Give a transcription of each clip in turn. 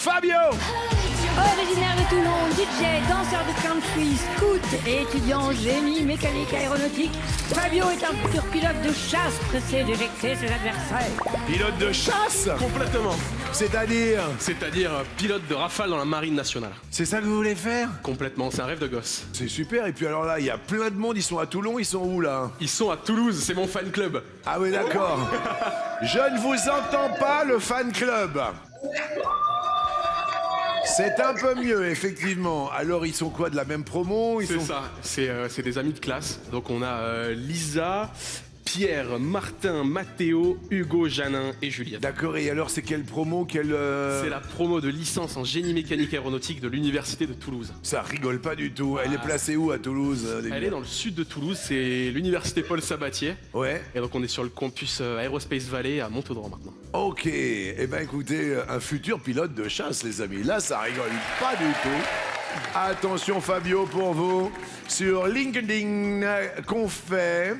Fabio. Originaire de Toulon, DJ, danseur de country, scout et étudiant en génie mécanique aéronautique, Fabio est un futur pilote de chasse pressé d'éjecter ses adversaires. Pilote de chasse? Complètement. C'est-à-dire? C'est-à-dire pilote de rafale dans la marine nationale. C'est ça que vous voulez faire? Complètement, c'est un rêve de gosse. C'est super, et puis alors là, il y a plein de monde, ils sont à Toulon, ils sont où là? Ils sont à Toulouse, c'est mon fan club. Ah oui, d'accord. Je ne vous entends pas, le fan club. C'est un peu mieux, effectivement. Alors, ils sont quoi, de la même promo? C'est ça, c'est des amis de classe. Donc on a Lisa, Pierre, Martin, Mathéo, Hugo, Janin et Juliette. D'accord, et alors c'est quelle promo, C'est la promo de licence en génie mécanique aéronautique de l'université de Toulouse. Ça rigole pas du tout. Elle est placée où à Toulouse? Elle est dans le sud de Toulouse, c'est l'université Paul Sabatier. Ouais. Et donc on est sur le campus Aerospace Valley à Montaudan maintenant. Ok, eh ben écoutez, un futur pilote de chasse, les amis. Là, ça rigole pas du tout. Attention, Fabio, pour vous. Sur LinkedIn, qu'ont fait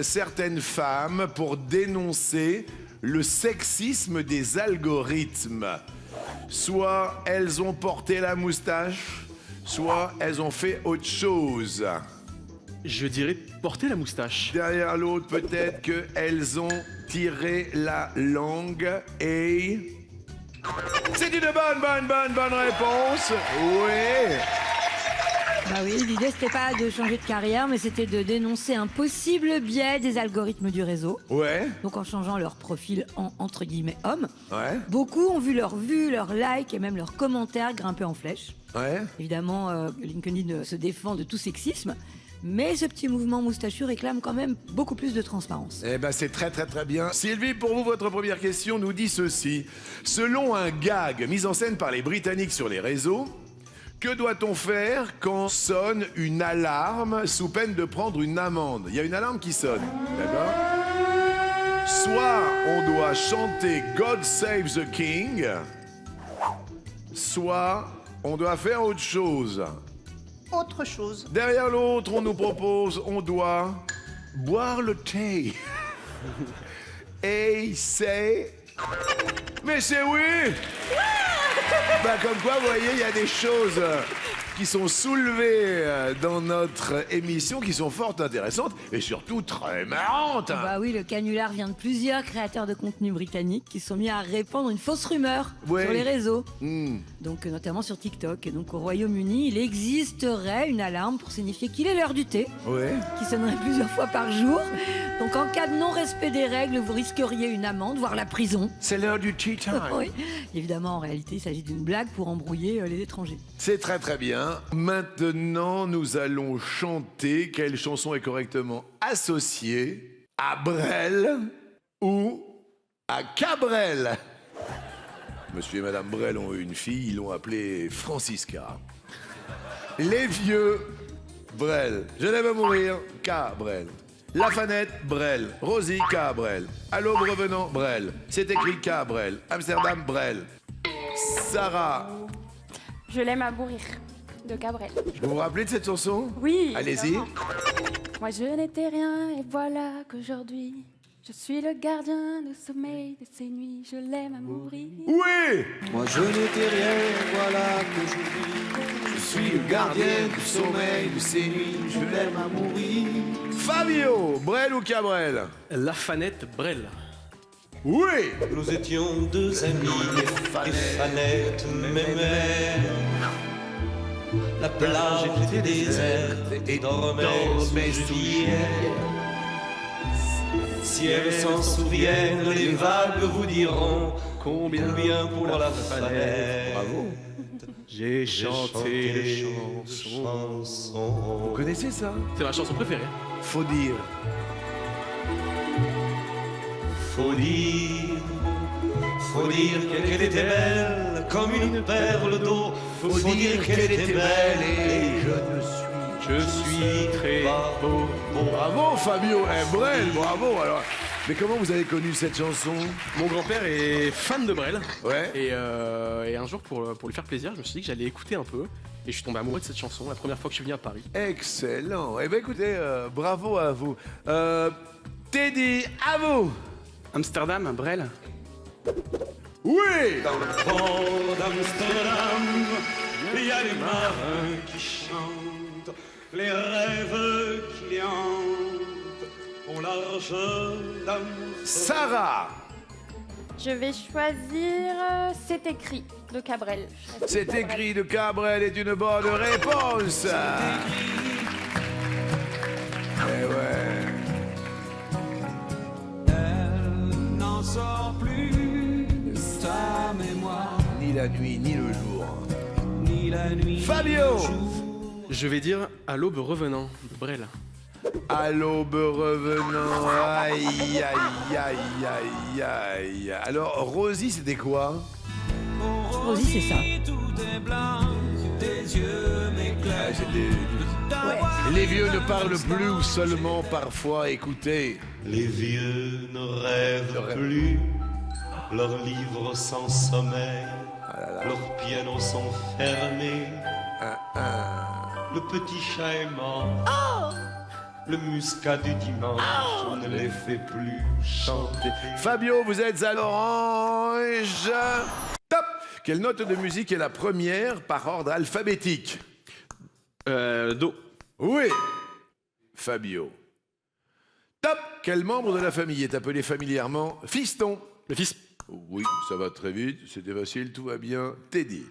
certaines femmes pour dénoncer le sexisme des algorithmes. Soit elles ont porté la moustache, soit elles ont fait autre chose. Je dirais porter la moustache. Derrière l'autre, peut-être qu'elles ont tiré la langue et... C'est une bonne réponse. Oui. Bah oui, l'idée c'était pas de changer de carrière, mais c'était de dénoncer un possible biais des algorithmes du réseau. Ouais. Donc en changeant leur profil en entre guillemets hommes. Ouais. Beaucoup ont vu leurs vues, leurs likes et même leurs commentaires grimper en flèche. Ouais. Évidemment, LinkedIn se défend de tout sexisme, mais ce petit mouvement moustachu réclame quand même beaucoup plus de transparence. Eh ben c'est très bien. Sylvie, pour vous, votre première question nous dit ceci. Selon un gag mis en scène par les Britanniques sur les réseaux, que doit-on faire quand sonne une alarme sous peine de prendre une amende? Il y a une alarme qui sonne, d'accord? Soit on doit chanter God Save the King, soit on doit faire autre chose. Autre chose. Derrière l'autre, on nous propose, on doit boire le thé. Et c'est... Mais c'est oui! Bah comme quoi, vous voyez, il y a des choses qui sont soulevées dans notre émission qui sont fort intéressantes et surtout très marrantes. Bah oui, le canular vient de plusieurs créateurs de contenu britanniques qui sont mis à répandre une fausse rumeur Ouais. sur les réseaux. Donc notamment sur TikTok. Et donc au Royaume-Uni, il existerait une alarme pour signifier qu'il est l'heure du thé, Ouais. qui sonnerait plusieurs fois par jour. Donc en cas de non-respect des règles, vous risqueriez une amende, voire la prison. C'est l'heure du tea time. Oui. Évidemment, en réalité, il s'agit d'une blague pour embrouiller les étrangers. C'est très bien. Maintenant, nous allons chanter. Quelle chanson est correctement associée à Brel ou à Cabrel? Monsieur et Madame Brel ont eu une fille, ils l'ont appelée Francisca. Les vieux, Brel. Je l'aime à mourir, Cabrel. La Fanette, Brel. Rosie, Cabrel. À l'aube revenant, Brel. C'est écrit Cabrel. Amsterdam, Brel. Sarah. Je l'aime à mourir, de Cabrel. Vous vous rappelez de cette chanson? Oui. Allez-y. évidemment. Moi je n'étais rien et voilà qu'aujourd'hui je suis le gardien du sommeil de ces nuits. Je l'aime à mourir. Oui! Moi je n'étais rien, voilà qu'aujourd'hui je suis le gardien du sommeil de ces nuits, je l'aime à mourir. Fabio, Brel ou Cabrel? La Fanette Brel. Oui! Nous étions deux amis, les fanettes m'aimaient. La plage était déserte et dormait sous juillet. Si elles s'en souviennent, les vagues vous diront combien pour la fanette. Bravo. J'ai chanté les Vous chansons. connaissez ça? C'est ma chanson préférée. Faut dire. Faut dire qu'elle était belle comme une perle d'eau. Faut dire qu'elle était belle et Je suis très beau. Bravo Fabio, Brel, bravo alors. Mais comment vous avez connu cette chanson? Mon grand-père est fan de Brel. Ouais. Et un jour, pour lui faire plaisir, je me suis dit que j'allais écouter un peu. Et je suis tombé amoureux de cette chanson la première fois que je suis venu à Paris. Excellent. Eh bien écoutez, bravo à vous. Teddy, à vous. Amsterdam, Brel. Oui. Dans le port d'Amsterdam, il y a les marins qui chantent, les rêves qui hantent au large d'Amsterdam. Sarah. Je vais choisir C'est écrit de Cabrel. C'est écrit de Cabrel est une bonne réponse. Eh ouais. Elle n'en sort plus de sa mémoire, Ni la nuit, ni le jour. ni la nuit. Fabio. Je vais dire À l'aube revenant de Brel. À l'aube revenant. Aïe, aïe, aïe, aïe, aïe. Alors, Rosie, c'était quoi? Rosie, c'est ça. Tout est blanc, tes yeux m'éclairent. Les vieux ne parlent plus ou seulement parfois écoutez. Les vieux ne rêvent plus, leurs livres sans sommeil, leurs pianos sont fermés, le petit chat est mort, le muscat du dimanche ne les fait plus chanter. Fabio, vous êtes à l'orange. Top. Quelle note de musique est la première par ordre alphabétique? Do. Oui. Fabio. Top. Quel membre de la famille est appelé familièrement fiston? Le fils. Oui, ça va très vite, c'était facile, tout va bien. Teddy.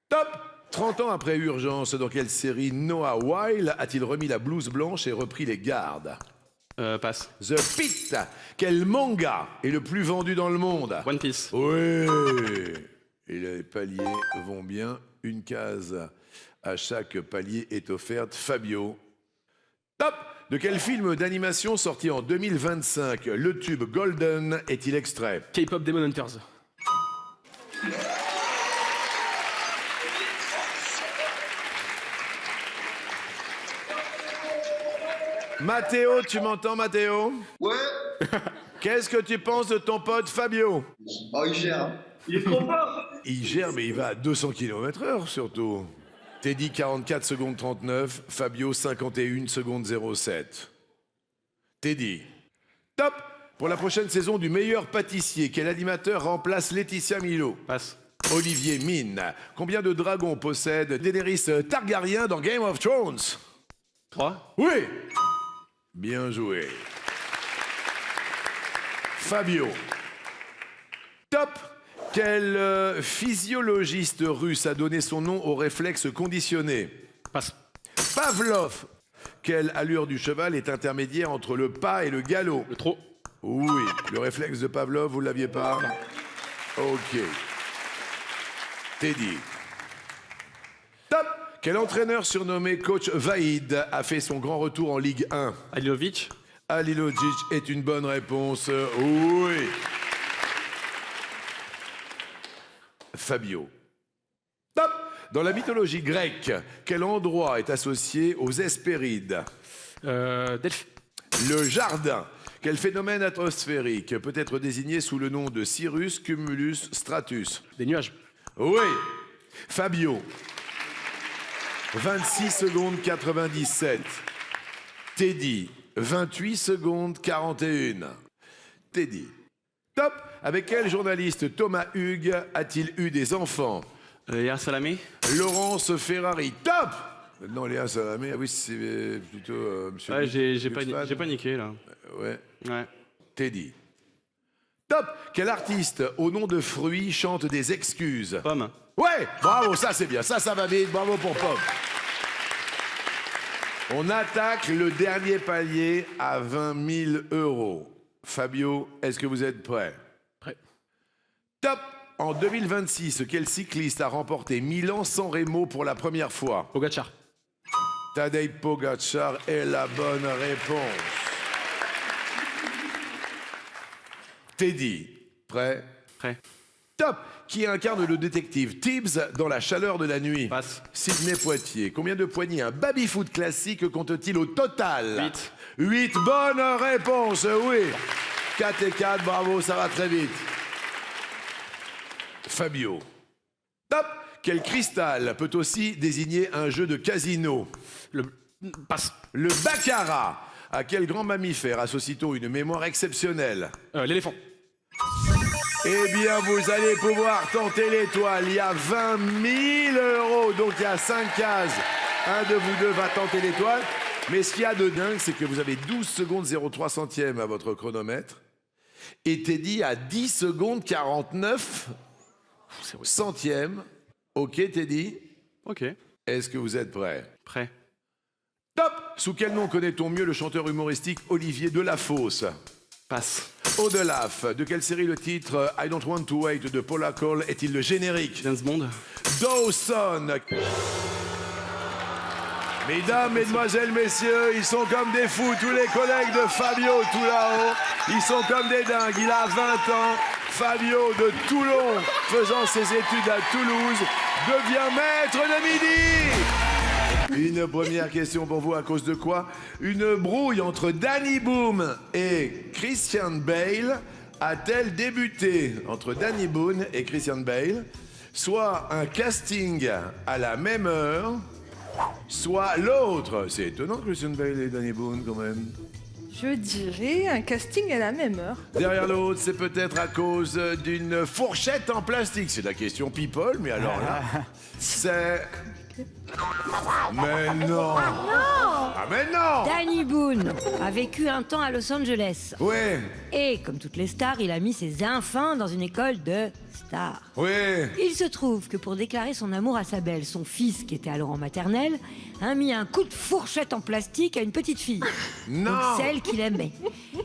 Top. 30 ans après Urgence, dans quelle série Noah Weil a-t-il remis la blouse blanche et repris les gardes? Passe. The Pit. Quel manga est le plus vendu dans le monde? One Piece. Oui. Et les paliers vont bien. Une case à chaque palier est offerte. Fabio. Top. De quel film d'animation sorti en 2025 le tube Golden est-il extrait? K-pop Demon Hunters. Mathéo, tu m'entends, Mathéo? Ouais. Qu'est-ce que tu penses de ton pote Fabio? Oh, il gère. Hein. Il gère, mais il va à 200 km/h surtout. Teddy, 44 secondes 39. Fabio, 51 secondes 07. Teddy. Top. Pour la prochaine saison du meilleur pâtissier, quel animateur remplace Laetitia Milo? Passe. Olivier Mine. Combien de dragons possède Daenerys Targaryen dans Game of Thrones? 3. Oui. Bien joué. Fabio. Top. Quel physiologiste russe a donné son nom au réflexe conditionné? Passe. Pavlov. Quelle allure du cheval est intermédiaire entre le pas et le galop? Le trot. Oui. Le réflexe de Pavlov, vous l'aviez pas? Ok. Teddy. Top. Quel entraîneur surnommé Coach Vaïd a fait son grand retour en Ligue 1? Alilovic. Alilovic est une bonne réponse. Oui. Fabio. Top. Dans la mythologie grecque, quel endroit est associé aux Hespérides? Delphes. Le jardin. Quel phénomène atmosphérique peut être désigné sous le nom de cirrus, cumulus, stratus? Des nuages. Oui. Fabio. 26 secondes 97. Teddy. 28 secondes 41. Teddy. Top. Avec quel journaliste Thomas Hugues a-t-il eu des enfants? Léa Salamé. Laurence Ferrari. Top. Non, Léa Salamé, ah oui, c'est plutôt monsieur. Ouais, j'ai Glucksmann. paniqué là. Ouais. Ouais. Teddy. Top. Quel artiste au nom de Fruits chante des excuses? Pomme. Ouais, bravo, ça c'est bien, ça va vite, bravo pour Pop. On attaque le dernier palier à 20 000 euros. Fabio, est-ce que vous êtes prêt? Prêt. Top. En 2026, quel cycliste a remporté Milan-San Remo pour la première fois? Pogacar. Tadej Pogacar est la bonne réponse. Teddy, prêt? Prêt. Top. Qui incarne le détective Tibbs dans La chaleur de la nuit? Passe. Sidney Poitier. Combien de poignées un baby-foot classique compte-t-il au total? 8. 8, bonne réponse, oui. 4 et 4, bravo, ça va très vite. Fabio. Top. Quel cristal peut aussi désigner un jeu de casino? Passe. Le baccarat. À quel grand mammifère associe-t-on une mémoire exceptionnelle? L'éléphant. Eh bien, vous allez pouvoir tenter l'étoile. Il y a 20 000 €, donc il y a 5 cases. Un de vous deux va tenter l'étoile. Mais ce qu'il y a de dingue, c'est que vous avez 12 secondes 03 centièmes à votre chronomètre. Et Teddy a 10 secondes 49 centièmes. Ok, Teddy? Ok. Est-ce que vous êtes prêts? Prêt. Top! Sous quel nom connaît-on mieux le chanteur humoristique Olivier Delafosse? Passe. Audelaf. De quelle série le titre I Don't Want to Wait de Paula Cole est-il le générique? James Bond. Dawson. Mesdames, mesdemoiselles, messieurs, ils sont comme des fous. Tous les collègues de Fabio, tout là-haut, ils sont comme des dingues. Il a 20 ans. Fabio de Toulon, faisant ses études à Toulouse, devient maître de midi. Une première question pour vous, à cause de quoi? Une brouille entre Danny Boone et Christian Bale a-t-elle débuté? Entre Danny Boone et Christian Bale, soit un casting à la même heure, soit l'autre. C'est étonnant, Christian Bale et Danny Boone, quand même. Je dirais un casting à la même heure. Derrière l'autre, c'est peut-être à cause d'une fourchette en plastique. C'est la question people, mais alors là, c'est... Mais non! Ah mais non! Danny Boone a vécu un temps à Los Angeles. Ouais, Et, comme toutes les stars, il a mis ses enfants dans une école de stars. ouais. Il se trouve que pour déclarer son amour à sa belle, son fils, qui était alors en maternelle, a mis un coup de fourchette en plastique à une petite fille. Non! Donc celle qu'il aimait.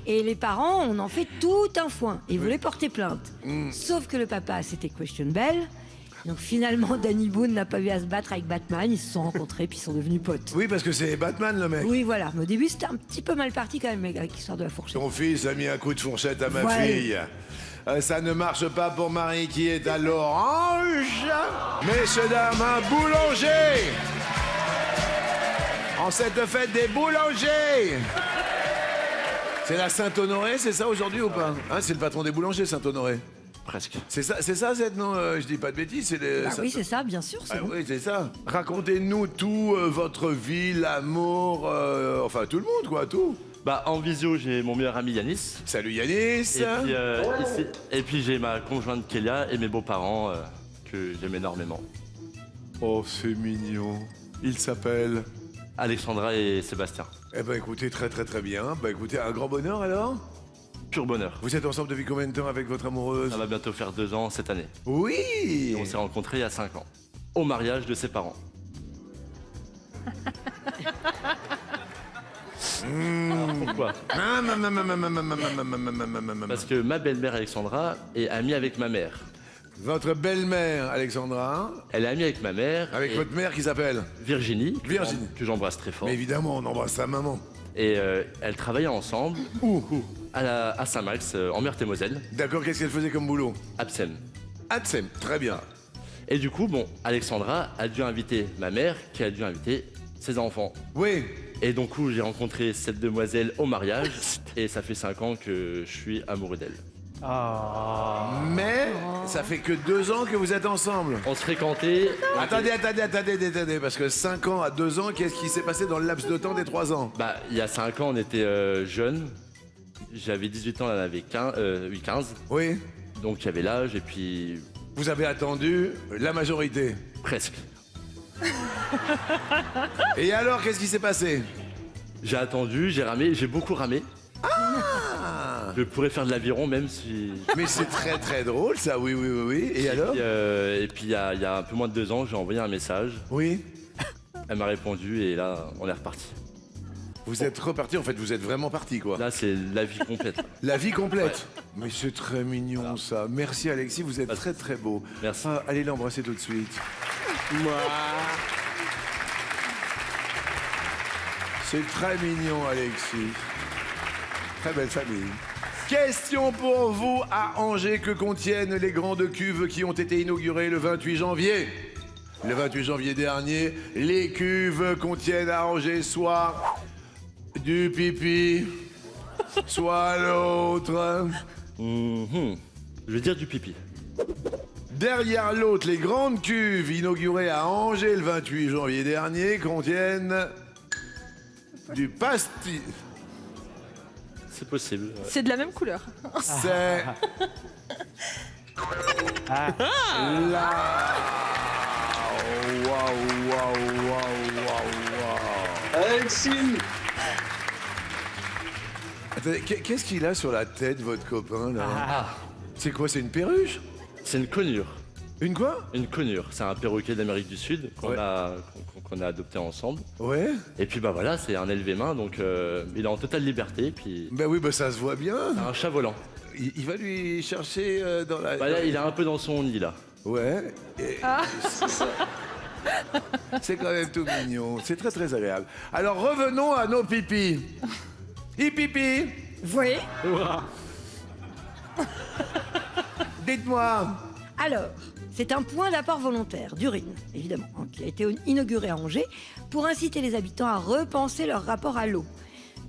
Et les parents en ont fait tout un foin et voulaient porter plainte. Sauf que le papa, c'était Christian Bale. Donc finalement, Danny Boone n'a pas eu à se battre avec Batman. Ils se sont rencontrés puis ils sont devenus potes. Oui, parce que c'est Batman, le mec. Oui, voilà. Mais au début, c'était un petit peu mal parti quand même avec l'histoire de la fourchette. Ton fils a mis un coup de fourchette à ma Ouais. fille. Ça ne marche pas pour Marie qui est à l'orange. Messieurs, dames, un boulanger. En cette fête des boulangers. C'est la Saint-Honoré, c'est ça aujourd'hui ou pas? Hein, c'est le patron des boulangers, Saint-Honoré. Presque. C'est ça, cette non, je dis pas de bêtises, c'est les... Bah ça- oui, c'est ça, bien sûr. C'est Ah bon. oui, c'est ça. Racontez-nous tout, votre vie, l'amour, enfin tout le monde, quoi, tout. Bah, en visio, j'ai mon meilleur ami Yanis. Salut Yanis. Et puis j'ai ma conjointe Kélia et mes beaux-parents que j'aime énormément. Oh, c'est mignon. Il s'appelle... Alexandra et Sébastien. Eh ben écoutez, très bien. Bah écoutez, un grand bonheur alors. Pur bonheur. Vous êtes ensemble depuis combien de temps avec votre amoureuse? Ça va bientôt faire 2 ans cette année. Oui. Et on s'est rencontrés il y a 5 ans. Au mariage de ses parents. Pourquoi? Parce que ma belle-mère Alexandra est amie avec ma mère. Votre belle-mère, Alexandra, Elle est amie avec ma mère. avec et votre mère qui s'appelle... Virginie. Virginie. Que j'embrasse très fort. Mais évidemment, on embrasse sa maman. Et elles travaillaient ensemble. Où? À Saint-Max, en Meurthe-et-Moselle. D'accord, qu'est-ce qu'elle faisait comme boulot? Absem. Atsem, très bien. Et du coup, bon, Alexandra a dû inviter ma mère, qui a dû inviter ses enfants. Oui. Et donc, coup, j'ai rencontré cette demoiselle au mariage, et ça fait 5 ans que je suis amoureux d'elle. Mais ça fait que 2 ans que vous êtes ensemble. On se fréquentait. Attendez, parce que 5 ans à 2 ans, qu'est-ce qui s'est passé dans le laps de temps des 3 ans? Bah, il y a 5 ans, on était jeunes. J'avais 18 ans, elle en avait 15. Oui. Donc, j'avais l'âge, et puis Vous avez attendu la majorité. presque. Et alors, qu'est-ce qui s'est passé? J'ai attendu, j'ai ramé, j'ai beaucoup ramé. Je pourrais faire de l'aviron même si... Mais c'est très drôle ça, oui. Et alors? Et puis il y a un peu moins de 2 ans, j'ai envoyé un message. Oui. Elle m'a répondu et là, on est reparti. Vous êtes reparti, en fait, vous êtes vraiment parti, quoi. Là, c'est la vie complète. Là. La vie complète. Mais c'est très mignon, ça. Merci, Alexis, vous êtes très beau. Merci. Ah, allez l'embrasser tout de suite. C'est très mignon, Alexis. Très belle famille. Question pour vous à Angers. Que contiennent les grandes cuves qui ont été inaugurées le 28 janvier? Le 28 janvier dernier, les cuves contiennent à Angers soit du pipi, soit l'autre. Je vais dire du pipi. Derrière l'autre, les grandes cuves inaugurées à Angers le 28 janvier dernier contiennent du pastis. C'est possible. Ouais. C'est de la même couleur. C'est Là. Waouh, waouh, waouh, waouh. Alexis. Attendez, qu'est-ce qu'il a sur la tête, votre copain, là? C'est quoi, c'est une perruche? C'est une conure. Une quoi? Une conure. C'est un perroquet d'Amérique du Sud qu'on Ouais. qu'on a adopté ensemble. Ouais. Et puis bah voilà, c'est un élevé main, donc il est en totale liberté. Puis Ben oui, ben ça se voit bien. c'est un chat volant. Il va lui chercher dans la... Bah là, il est un peu dans son nid là. Ouais. C'est quand même tout mignon. C'est très très agréable. Alors revenons à nos pipis. Pipi. Vous voyez? Dites-moi. Alors, c'est un point d'apport volontaire d'urine, évidemment, hein, qui a été inauguré à Angers pour inciter les habitants à repenser leur rapport à l'eau.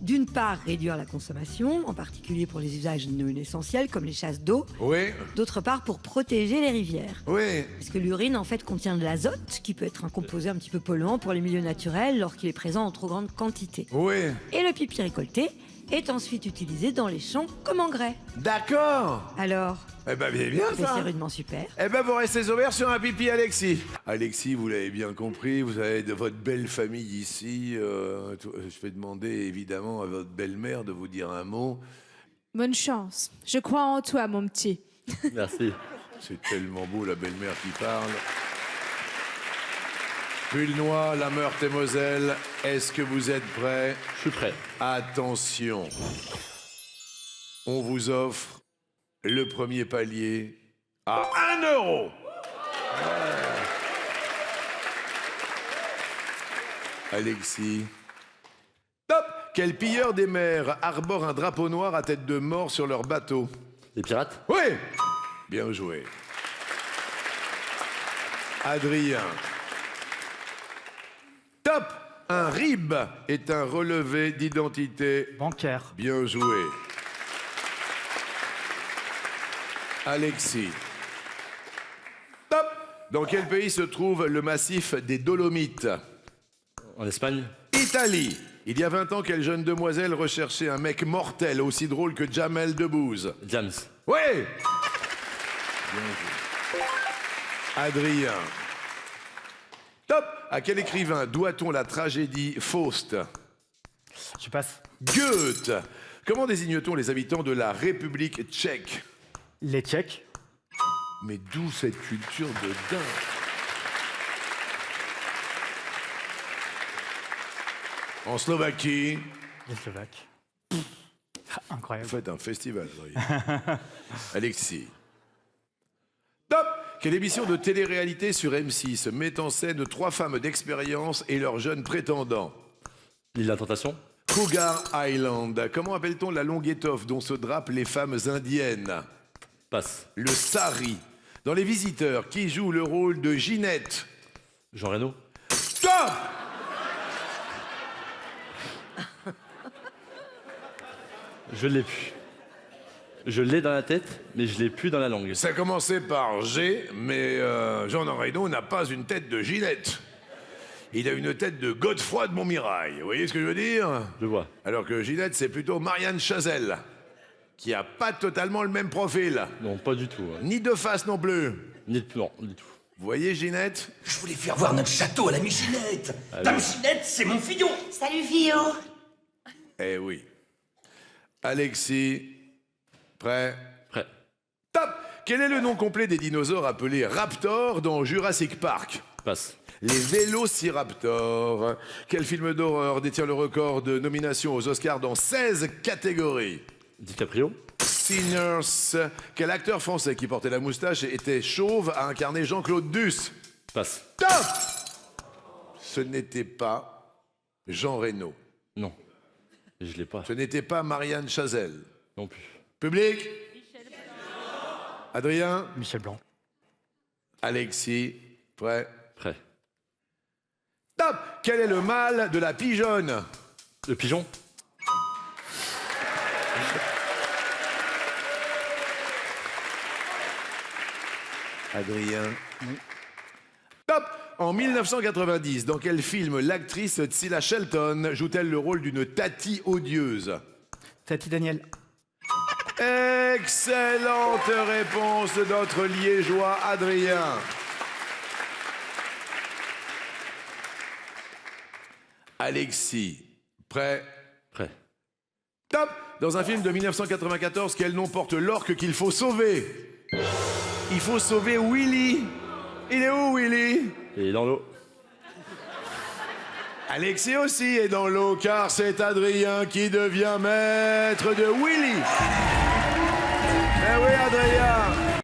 D'une part, réduire la consommation, en particulier pour les usages non essentiels comme les chasses d'eau. Oui. D'autre part, pour protéger les rivières. Oui. Parce que l'urine, en fait, contient de l'azote, qui peut être un composé un petit peu polluant pour les milieux naturels lorsqu'il est présent en trop grande quantité. Oui. Et le pipi récolté est ensuite utilisé dans les champs comme engrais. D'accord. Alors, Eh ben bien c'est ça. rudement super. Eh ben vous restez ouverts sur un pipi, Alexis. Alexis, vous l'avez bien compris, vous avez de votre belle famille ici. Je vais demander évidemment à votre belle-mère de vous dire un mot. Bonne chance. Je crois en toi, mon petit. Merci. C'est tellement beau la belle-mère qui parle. Pulnois, la Meurthe-et-Moselle, est-ce que vous êtes prêts? Je suis prêt. Attention. On vous offre le premier palier à 1 euro. Alexis. Top. Quel pilleur des mers arbore un drapeau noir à tête de mort sur leur bateau? Les pirates? Oui. Bien joué. Adrien. Top. Un RIB est un relevé d'identité. Bancaire. Bien joué. Alexis. Top. Dans quel pays se trouve le massif des Dolomites? En Espagne? Italie. Il y a 20 ans, quelle jeune demoiselle recherchait un mec mortel aussi drôle que Jamel Debbouze? James. Oui. Bien joué. Adrien. Top. À quel écrivain doit-on la tragédie Faust? Je passe. Goethe. Comment désigne-t-on les habitants de la République tchèque? Les Tchèques. Mais d'où cette culture de dingue? En Slovaquie, Les Slovaques. vous Incroyable. faites un festival, vous voyez. Alexis. Top. Quelle émission de télé-réalité sur M6 met en scène 3 femmes d'expérience et leurs jeunes prétendants? L'île de la Tentation? Cougar Island. Comment appelle-t-on la longue étoffe dont se drapent les femmes indiennes? Passe. Le sari. Dans Les Visiteurs, qui joue le rôle de Ginette? Jean Reno? Stop. Je l'ai plus. Je l'ai dans la tête, mais je l'ai plus dans la langue. Ça commençait par G, mais Jean Reno n'a pas une tête de Ginette. Il a une tête de Godefroy de Montmirail. Vous voyez ce que je veux dire? Je vois. Alors que Ginette, c'est plutôt Marianne Chazelle, qui a pas totalement le même profil. Non, pas du tout. Ni de face non plus. Non, du tout. Vous voyez Ginette? Je voulais faire voir notre château à la Michinette. Dame Ginette, c'est mon fillon. Salut, Fillon. Eh oui. Alexis, prêt? Prêt. Top. Quel est le nom complet des dinosaures appelés Raptor dans Jurassic Park? Passe. Les Vélociraptors. Quel film d'horreur détient le record de nominations aux Oscars dans 16 catégories? DiCaprio? Sinners. Quel acteur français qui portait la moustache et était chauve a incarné Jean-Claude Duss? Passe. Top. Ce n'était pas Jean Reno. Non. Je l'ai pas. Ce n'était pas Marianne Chazelle. Non plus. Public? Adrien? Michel Blanc. Alexis? Prêt? Prêt. Top. Quel est le mâle de la pigeonne? Le pigeon? Adrien. Top. En 1990, dans quel film l'actrice Tsila Shelton joue-t-elle le rôle d'une tati odieuse? Tati Daniel. Excellente réponse de notre liégeois Adrien. Alexis, prêt? Prêt. Top! Dans un film de 1994, quel nom porte l'orque qu'il faut sauver? Il faut sauver Willy. Il est où, Willy? Et dans l'eau. Alexis aussi est dans l'eau, car c'est Adrien qui devient maître de Willy. Eh oui, Adrien!